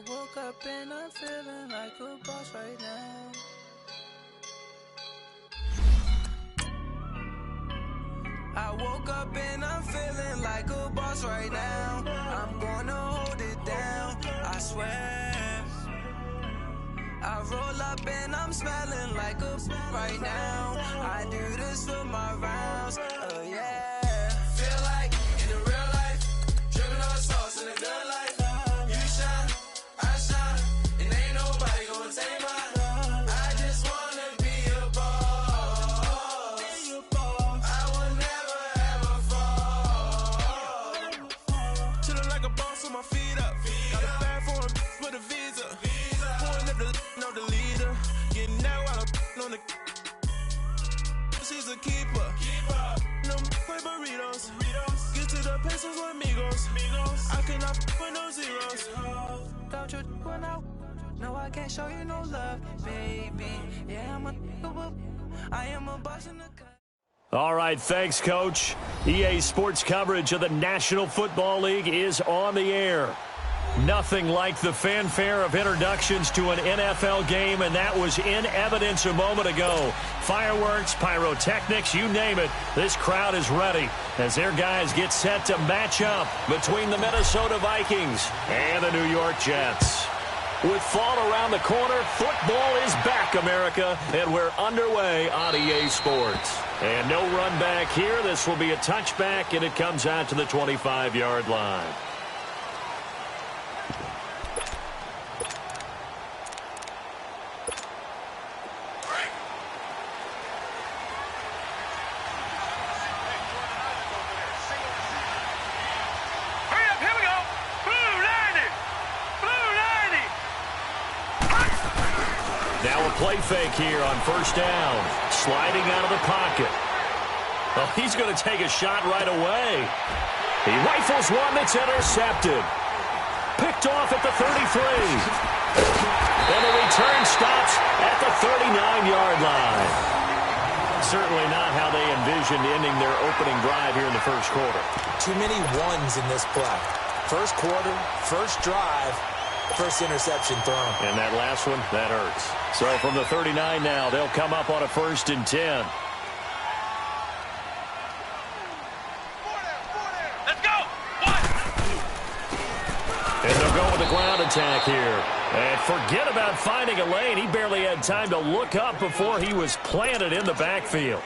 woke up and I'm feeling like a boss right now. I woke up and I'm feeling like a boss right now. I'm gonna hold it down, I swear. I roll up and I'm smelling like a right now. I do this for my rounds, oh yeah. Feel like in the real life, dripping on sauce in the good life. You shine, I shine, and ain't nobody gonna take mine. I just wanna be a boss. I will never ever fall. Chillin' like a boss with my feet up. Got a bag for him with a visa. Pulling up the leader. Getting out while I'm on the. She's a keeper. No play burritos. Get to the pesos with amigos. I cannot with no zeros. Don't you run out? No, I can't show you no love, baby. Yeah, I am a boss in the cut. All right, thanks, Coach. EA Sports coverage of the National Football League is on the air. Nothing like the fanfare of introductions to an NFL game, and that was in evidence a moment ago. Fireworks, pyrotechnics, you name it. This crowd is ready as their guys get set to match up between the Minnesota Vikings and the New York Jets. With fall around the corner, football is back, America, and we're underway on EA Sports. And no run back here. This will be a touchback, and it comes out to the 25-yard line. Play fake here on first down. Sliding out of the pocket. Well, he's going to take a shot right away. He rifles one that's intercepted. Picked off at the 33. And the return stops at the 39-yard line. Certainly not how they envisioned ending their opening drive here in the first quarter. Too many ones in this play. First quarter, first drive, first interception thrown. And that last one, that hurts. So from the 39 now, they'll come up on a 1st and 10. Let's go! What? And they'll go with the ground attack here. And forget about finding a lane. He barely had time to look up before he was planted in the backfield.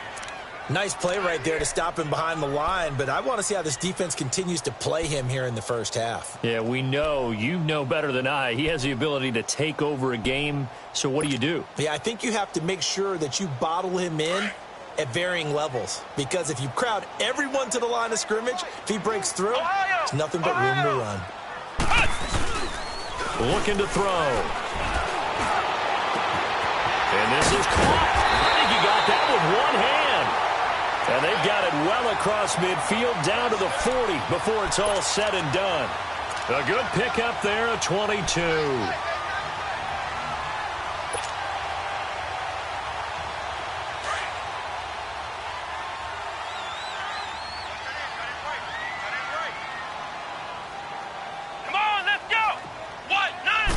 Nice play right there to stop him behind the line, but I want to see how this defense continues to play him here in the first half. Yeah, we know. You know better than I. He has the ability to take over a game, so what do? Yeah, I think you have to make sure that you bottle him in at varying levels, because if you crowd everyone to the line of scrimmage, if he breaks through, there's nothing but room to run. Looking to throw. And this is caught. I think he got that with one hand. And they've got it well across midfield down to the 40 before it's all said and done. A good pickup there at 22. Come on, let's go! What? None!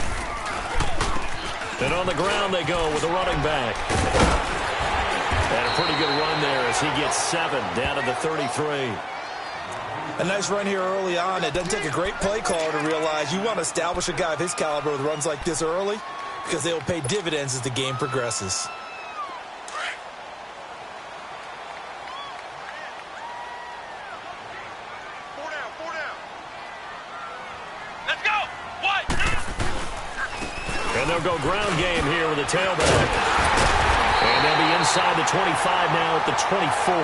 And on the ground they go with a running back. And a pretty good run there as he gets 7 down to the 33. A nice run here early on. It doesn't take a great play caller to realize you want to establish a guy of his caliber with runs like this early because they will pay dividends as the game progresses. Four down. Let's go! What? And they'll go ground game here with a tailback. And they'll be inside the 25 now at the 24.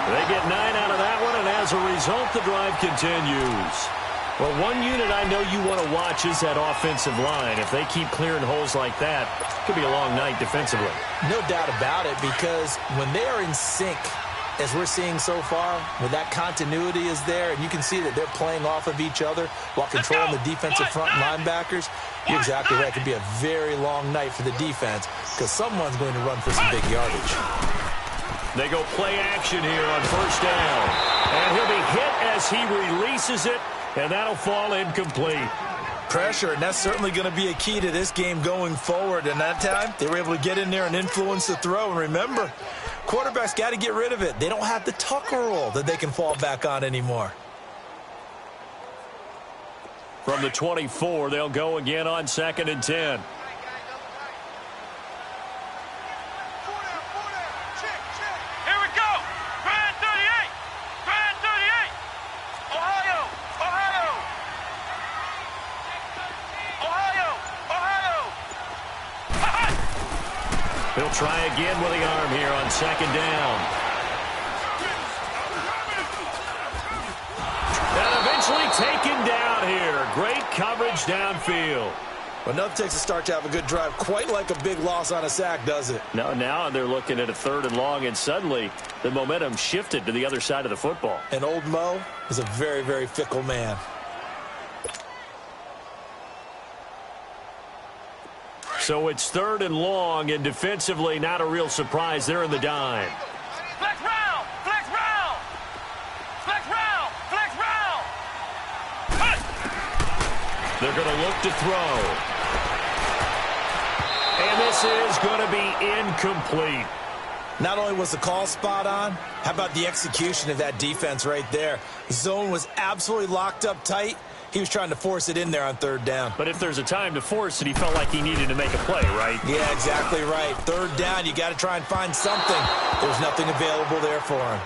They get 9 out of that one, and as a result, the drive continues. Well, one unit I know you want to watch is that offensive line. If they keep clearing holes like that, it could be a long night defensively. No doubt about it, because when they are in sync, as we're seeing so far, when that continuity is there, and you can see that they're playing off of each other while controlling the defensive front linebackers, you're exactly right. It could be a very long night for the defense because someone's going to run for some big yardage. They go play action here on first down. And he'll be hit as he releases it, and that'll fall incomplete. Pressure, and that's certainly going to be a key to this game going forward. And that time, they were able to get in there and influence the throw. And remember, quarterbacks got to get rid of it. They don't have the tucker roll that they can fall back on anymore. From the 24, they'll go again on 2nd and 10. He'll try again with the arm here on 2nd down. And eventually taken down here. Great coverage downfield. Well, nothing takes a start to have a good drive quite like a big loss on a sack, does it? No, now they're looking at a 3rd and long, and suddenly the momentum shifted to the other side of the football. And old Mo is a very, very fickle man. So it's 3rd and long, and defensively not a real surprise. They're in the dime. Flex round! Flex round! Flex round! Flex round! They're going to look to throw. And this is going to be incomplete. Not only was the call spot on, how about the execution of that defense right there? The zone was absolutely locked up tight. He was trying to force it in there on 3rd down. But if there's a time to force it, he felt like he needed to make a play, right? Yeah, exactly right. 3rd down, you got to try and find something. There's nothing available there for him.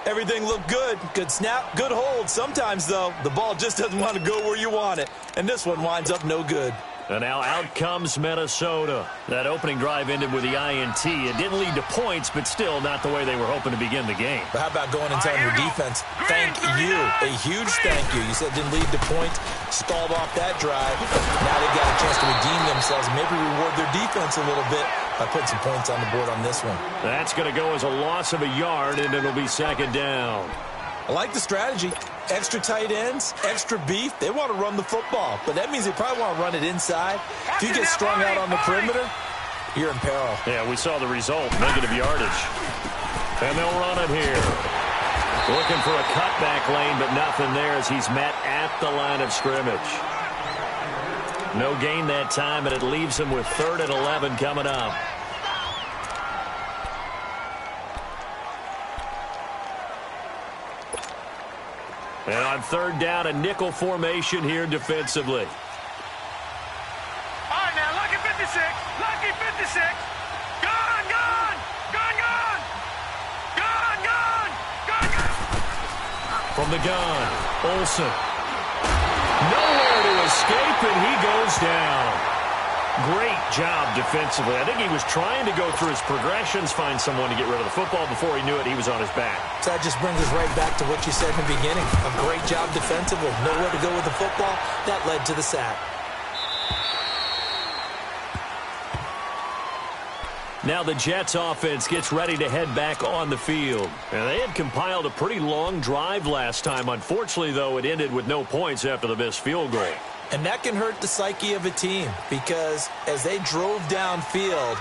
Everything looked good. Good snap, good hold. Sometimes, though, the ball just doesn't want to go where you want it. And this one winds up no good. And now out comes Minnesota. That opening drive ended with the INT. It didn't lead to points, but still not the way they were hoping to begin the game. But how about going and telling your defense, thank you, a huge thank you. You said it didn't lead to points, stalled off that drive. Now they've got a chance to redeem themselves, maybe reward their defense a little bit by putting some points on the board on this one. That's going to go as a loss of a yard, and it'll be 2nd down. I like the strategy. Extra tight ends, extra beef. They want to run the football, but that means they probably want to run it inside. If you get strung out on the perimeter, you're in peril. Yeah, we saw the result, negative yardage. And they'll run it here. Looking for a cutback lane, but nothing there as he's met at the line of scrimmage. No gain that time, and it leaves him with 3rd and 11 coming up. And on 3rd down, a nickel formation here defensively. All right, now, lucky 56. Lucky 56. Gone, gone. Gone, gone. Gone, gone. Gone, gone. From the gun, Olsen. Nowhere to escape, and he goes down. Great job defensively. I think he was trying to go through his progressions, find someone to get rid of the football. Before he knew it, he was on his back. So that just brings us right back to what you said in the beginning. A great job defensively. Nowhere to go with the football. That led to the sack. Now the Jets offense gets ready to head back on the field. And they had compiled a pretty long drive last time. Unfortunately, though, it ended with no points after the missed field goal. And that can hurt the psyche of a team because as they drove downfield,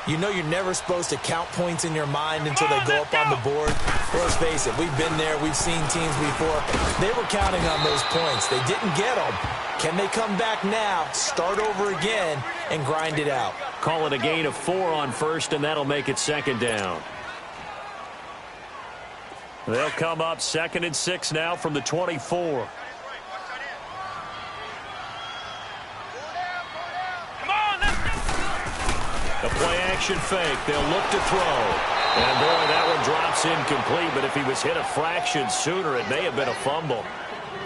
you know you're never supposed to count points in your mind until they go up on the board. Well, let's face it, we've been there. We've seen teams before. They were counting on those points. They didn't get them. Can they come back now, start over again, and grind it out? Call it a gain of 4 on 1st, and that'll make it 2nd down. They'll come up 2nd and 6 now from the 24. A play-action fake. They'll look to throw. And, boy, that one drops incomplete. But if he was hit a fraction sooner, it may have been a fumble.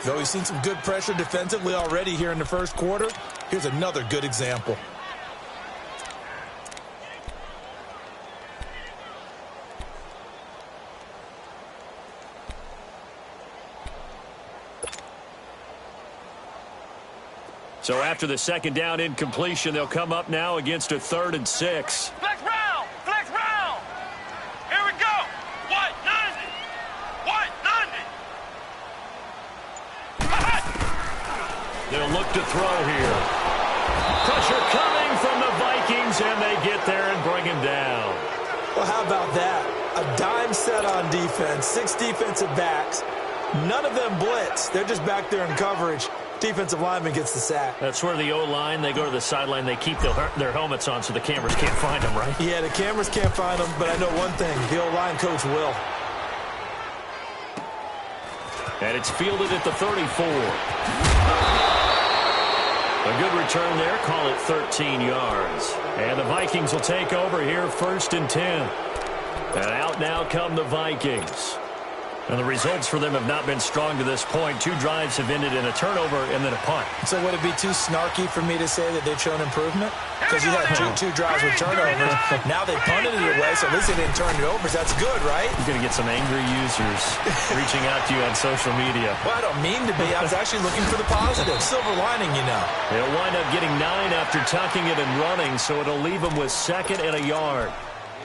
Though we've seen some good pressure defensively already here in the 1st quarter, here's another good example. So after the 2nd down incompletion, they'll come up now against a 3rd and 6. Flex round! Flex round! Here we go! What? 90! What? 90! They'll look to throw here. Pressure coming from the Vikings, and they get there and bring him down. Well, how about that? A dime set on defense, 6 defensive backs. None of them blitz. They're just back there in coverage. Defensive lineman gets the sack. That's where the O-line, they go to the sideline, they keep their helmets on so the cameras can't find them, right? Yeah, the cameras can't find them, but I know one thing, the O-line coach will. And it's fielded at the 34. A good return there, call it 13 yards. And the Vikings will take over here, 1st and 10. And out now come the Vikings. And the results for them have not been strong to this point. 2 drives have ended in a turnover and then a punt. So would it be too snarky for me to say that they've shown improvement? Because you had two drives with turnovers. Now they punted it away, so at least they didn't turn it over. So that's good, right? You're going to get some angry users reaching out to you on social media. Well, I don't mean to be. I was actually looking for the positive. Silver lining, you know. They'll wind up getting 9 after tucking it and running, so it'll leave them with 2nd and a yard.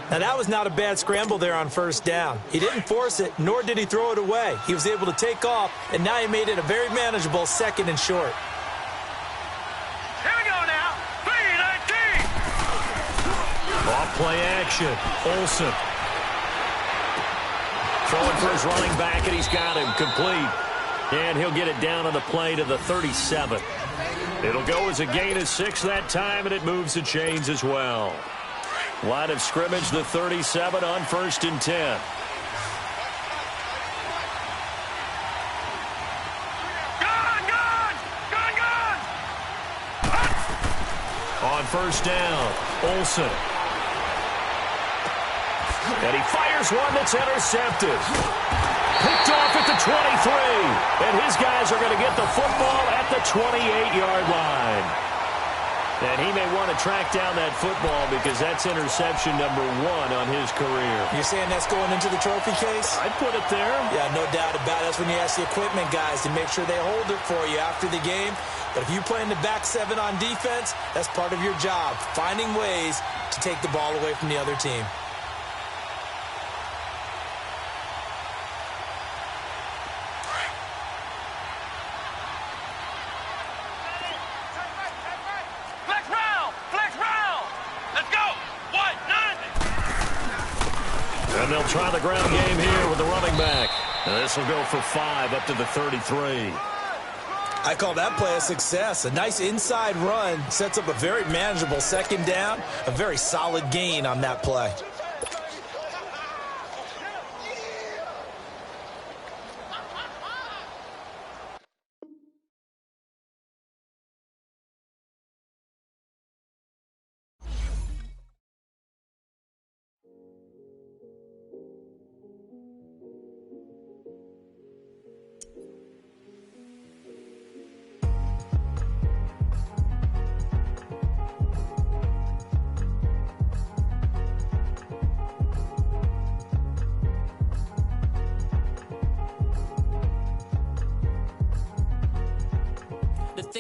Now, that was not a bad scramble there on 1st down. He didn't force it, nor did he throw it away. He was able to take off, and now he made it a very manageable 2nd and short. Here we go now. 3-19. Off play action. Olsen. Throwing for his running back, and he's got him complete. And he'll get it down on the play to the 37. It'll go as a gain of 6 that time, and it moves the chains as well. Line of scrimmage, the 37 on 1st and 10. On 1st down, Olsen. And he fires one that's intercepted. Picked off at the 23. And his guys are going to get the football at the 28-yard line. And he may want to track down that football because that's interception number 1 on his career. You're saying that's going into the trophy case? I'd put it there. Yeah, no doubt about it. That's when you ask the equipment guys to make sure they hold it for you after the game. But if you play in the back 7 on defense, that's part of your job, finding ways to take the ball away from the other team. And they'll try the ground game here with the running back. And this will go for 5 up to the 33. I call that play a success. A nice inside run sets up a very manageable 2nd down. A very solid gain on that play.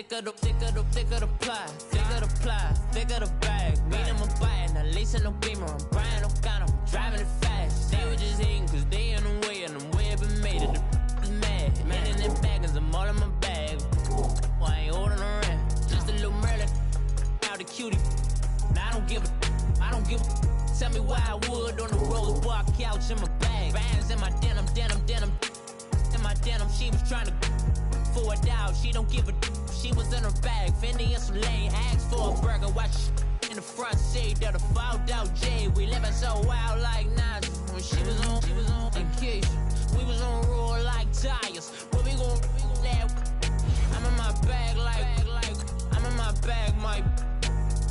Thicker the ply, thicker the bag. Mean I'm a buyer, now lacing no beamer. I'm Brian O'Connor, I'm driving it fast. They were just hating cause they in the way, and the way I've been made it. The mad, man in them baggins, I'm all in my bag. I ain't holding around, just a little Merlin. Out the cutie, now I don't give a. Tell me why I would on the roller bar couch in my bag. Bands in my denim. In my denim, she was trying to for a doubt, she don't give a. She was in her bag, Fendi and some lane, asked for a burger, watch in the front seat of the fouled out J. We living so wild like Nas. When she was on vacation, we was on roll like tires. What we gon' that? I'm in my bag like I'm in my bag, my.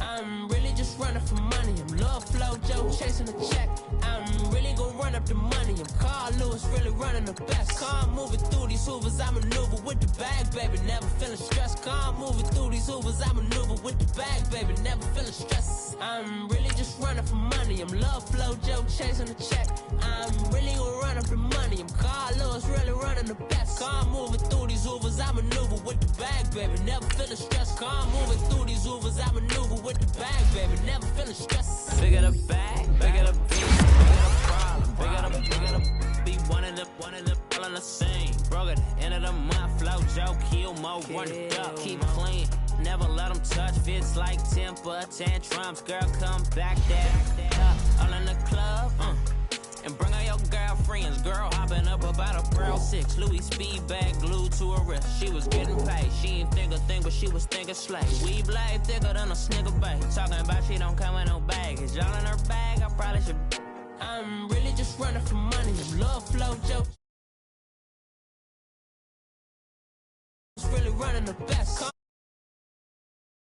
I'm really just running for money. I'm Love Flow Joe chasing the check. I'm really gon' run up the money. I'm Carl Lewis, really running the best. Calm moving through these hoovers, I maneuver with the bag, baby. Never feeling stressed. Calm moving through these hoovers, I maneuver with the bag, baby. Never feeling stressed. I'm really just running for money. I'm Love Flow Joe chasing the check. I'm really gon' run up the money. I'm Carl Lewis, really running the best. Calm moving through these hoovers, I maneuver with the bag, baby. Never feeling stressed. Calm moving through these hoovers, I maneuver with the bag, baby. Never feeling stressed. Bigger the bag, bigger the beat, bigger the problem, bigger the be one of the all in the same. Broke at the end of the month, Flow Joe, kill more, run it up, keep clean. Never let them touch, fits like temper tantrums. Girl, come back there, all in the club, and bring all your girlfriends. Girl, hop Puffin' up about a Pearl 6. Louis speed bag glued to her wrist. She was getting paid. She ain't think a thing, but she was thinking slave. We blade thicker than a snicker bag. Talking about she don't come with no baggage. All in her bag, I probably should. I'm really just running for money. Love flow jokes. Really running the best.